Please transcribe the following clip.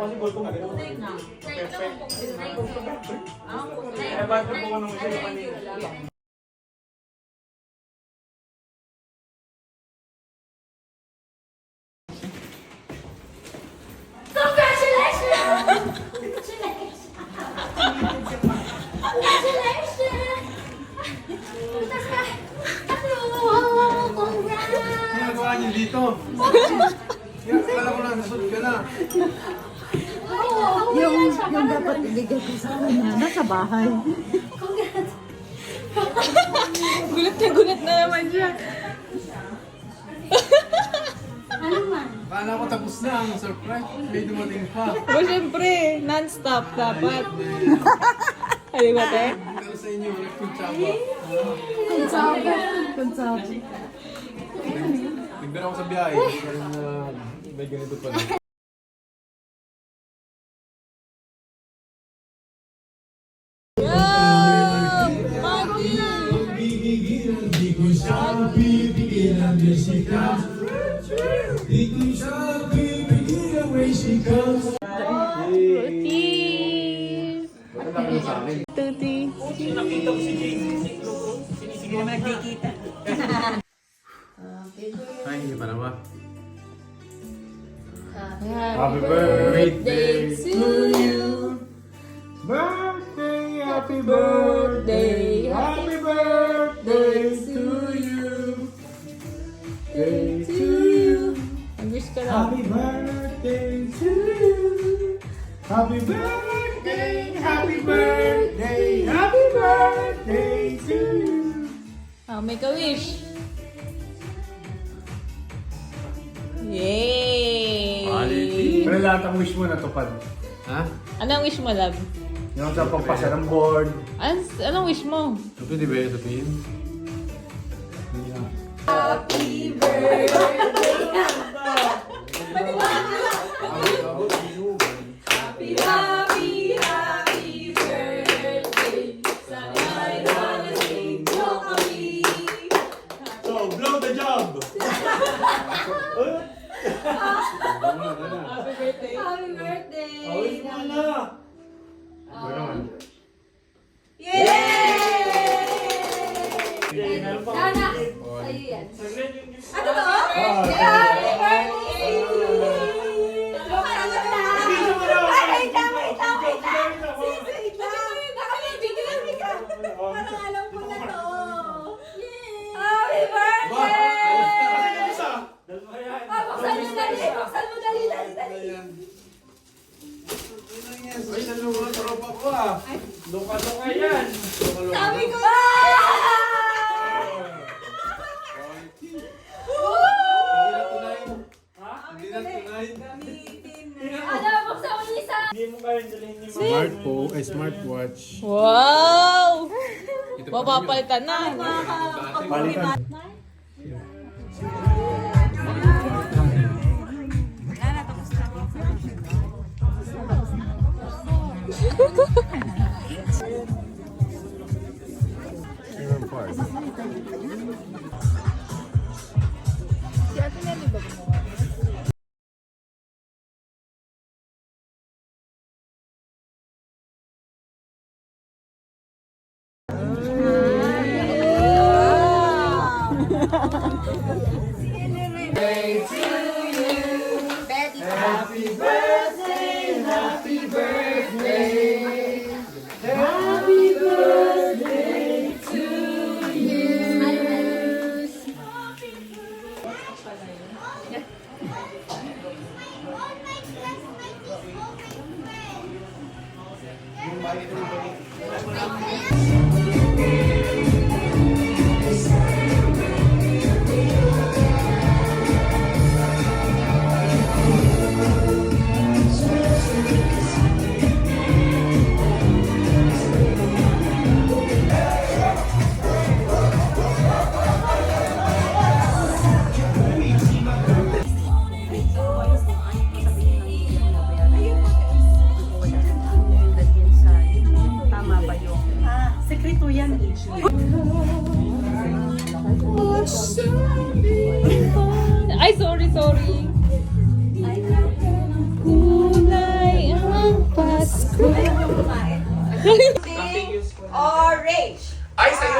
kasi goal ko magaling. Perfect. Eh, ba't po ko nung siya kanina? Congratulations! Congratulations! Yung dapat ibigay ko sa kanya, nasa bahay. Gulat na naman siya. Kala ko tapos na ang surprise. May dumating pa. O, syempre, non-stop dapat. Ay, ba, te? Pero sa inyo, nagpuntsaba. Konsabi. Nagbira ako sa biyahe. Pero na may ganito pa na. Tuti. Ay, hindi pa na ba? Happy birthday to you. Birthday, happy birthday, happy birthday to you. Day to you. Ang-wish ka lang. Happy birthday to you. Happy birthday, happy birthday, happy birthday to you. Make a wish. Yay! Pero lahat ang wish mo natupad. Ha? Anong wish mo, love? Yung sa pagpasa ng board. Anong wish mo? Ito, di ba yung sabihin? So, blow the job! Happy birthday. Happy birthday! Awit mo na! Sana! Sa'yo yan. Ano to? Ah, Happy birthday! Ay, wait lang! Wait lang! Nakabibigyan ka! Parang alam ko na to! Happy birthday! Buksan mo dali! Buksan mo dali! Dali! Ay, nalungan sa ropa ko ah! Luka-luka yan! Sabi ko! Hindi na tunay. Ano? Buksan mo isa! Smartwatch. Wow! Mapapalitan na. Palitan. Happy birthday, happy birthday, happy birthday to you. Tama ba yung... Sekreto yan. Ay, sorry. Kulay ang Pasko. Orange. Ay, sa'yo